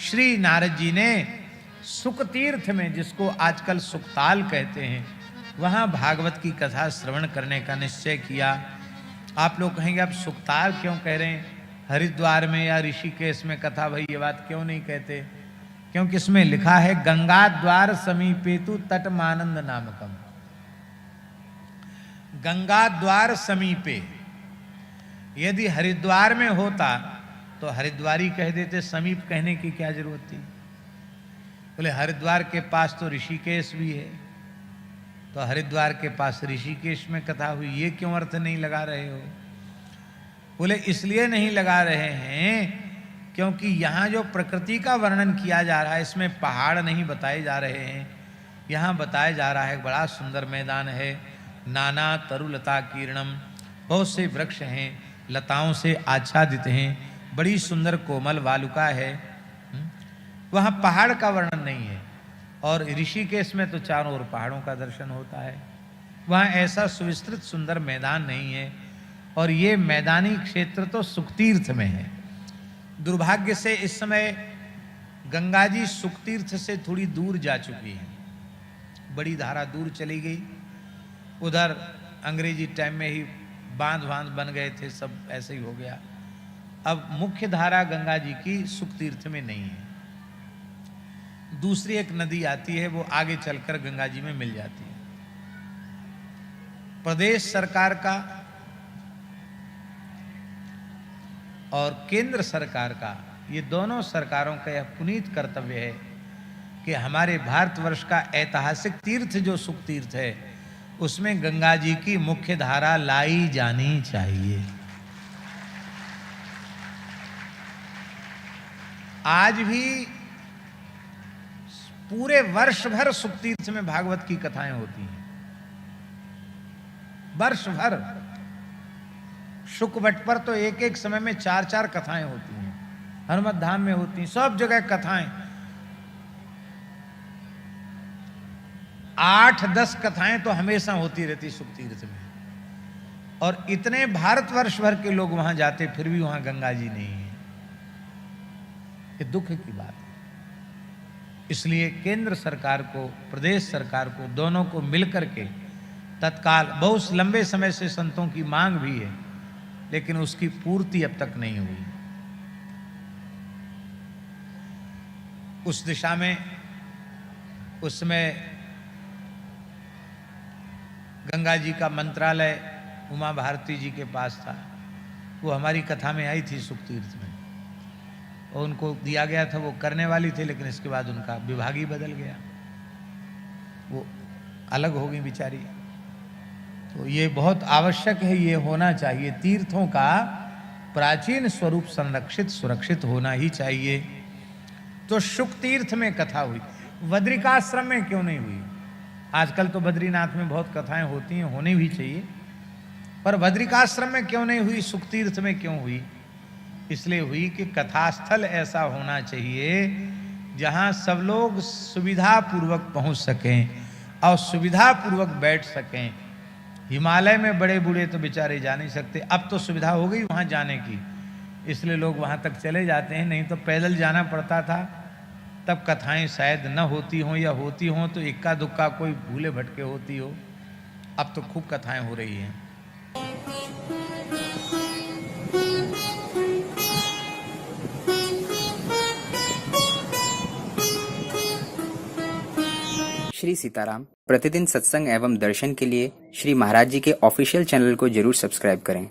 श्री नारद जी ने सुख तीर्थ में, जिसको आजकल सुखताल कहते हैं, वहां भागवत की कथा श्रवण करने का निश्चय किया। आप लोग कहेंगे अब सुखताल क्यों कह रहे हैं, हरिद्वार में या ऋषिकेश में कथा भई, ये बात क्यों नहीं कहते? क्योंकि इसमें लिखा है गंगा द्वार समीपेतु तटमानंद नामकम। गंगा द्वार समीपे, यदि हरिद्वार में होता तो हरिद्वारी कह देते, समीप कहने की क्या जरूरत थी? बोले हरिद्वार के पास तो ऋषिकेश भी है, तो हरिद्वार के पास ऋषिकेश में कथा हुई, ये क्यों अर्थ नहीं लगा रहे हो? बोले इसलिए नहीं लगा रहे हैं क्योंकि यहाँ जो प्रकृति का वर्णन किया जा रहा है, इसमें पहाड़ नहीं बताए जा रहे हैं। यहाँ बताया जा रहा है बड़ा सुंदर मैदान है, नाना तरुलता कीर्णम, बहुत से वृक्ष हैं, लताओं से आच्छादित हैं, बड़ी सुंदर कोमल वालुका है। वहाँ पहाड़ का वर्णन नहीं है। और ऋषिकेश में तो चारों ओर पहाड़ों का दर्शन होता है। वहाँ ऐसा सुविस्तृत सुंदर मैदान नहीं है। और ये मैदानी क्षेत्र तो सुखतीर्थ में है। दुर्भाग्य से इस समय गंगा जी सुखतीर्थ से थोड़ी दूर जा चुकी है, बड़ी धारा दूर चली गई। उधर अंग्रेजी टाइम में ही बांध बन गए थे, सब ऐसे ही हो गया। अब मुख्य धारा गंगा जी की सुखतीर्थ में नहीं है। दूसरी एक नदी आती है, वो आगे चलकर गंगा जी में मिल जाती है। प्रदेश सरकार का और केंद्र सरकार का, ये दोनों सरकारों का यह पुनीत कर्तव्य है कि हमारे भारतवर्ष का ऐतिहासिक तीर्थ जो सुख तीर्थ है, उसमें गंगा जी की मुख्य धारा लाई जानी चाहिए। आज भी पूरे वर्ष भर सुख तीर्थ में भागवत की कथाएं होती हैं, वर्ष भर। शुक वट पर तो एक एक समय में 4-4 कथाएं होती हैं, हनुमत धाम में होती हैं, सब जगह कथाएं। 8-10 कथाएं तो हमेशा होती रहती सुख तीर्थ में। और इतने भारतवर्ष भर के लोग वहां जाते, फिर भी वहां गंगा जी नहीं है। ये दुख की बात है। इसलिए केंद्र सरकार को, प्रदेश सरकार को, दोनों को मिलकर के तत्काल, बहुत लंबे समय से संतों की मांग भी है, लेकिन उसकी पूर्ति अब तक नहीं हुई। उस दिशा में उसमें गंगा जी का मंत्रालय उमा भारती जी के पास था, वो हमारी कथा में आई थी सुख तीर्थ में, और उनको दिया गया था, वो करने वाली थी, लेकिन इसके बाद उनका विभाग ही बदल गया, वो अलग हो गई बेचारी। तो ये बहुत आवश्यक है, ये होना चाहिए। तीर्थों का प्राचीन स्वरूप संरक्षित सुरक्षित होना ही चाहिए। तो शुक तीर्थ में कथा हुई, बद्रिकाश्रम में क्यों नहीं हुई? आजकल तो बद्रीनाथ में बहुत कथाएं होती हैं, होनी भी चाहिए, पर बद्रिकाश्रम में क्यों नहीं हुई, सुख तीर्थ में क्यों हुई? इसलिए हुई कि कथास्थल ऐसा होना चाहिए जहां सब लोग सुविधा पूर्वक पहुंच सकें और सुविधा पूर्वक बैठ सकें। हिमालय में बड़े बूढ़े तो बेचारे जा नहीं सकते, अब तो सुविधा हो गई वहां जाने की, इसलिए लोग वहां तक चले जाते हैं। नहीं तो पैदल जाना पड़ता था, तब कथाएं शायद न होती हों, या होती हों तो इक्का दुक्का कोई भूले भटके होती हो। अब तो खूब कथाएं हो रही हैं। श्री सीताराम प्रतिदिन सत्संग एवं दर्शन के लिए श्री महाराज जी के ऑफिशियल चैनल को जरूर सब्सक्राइब करें।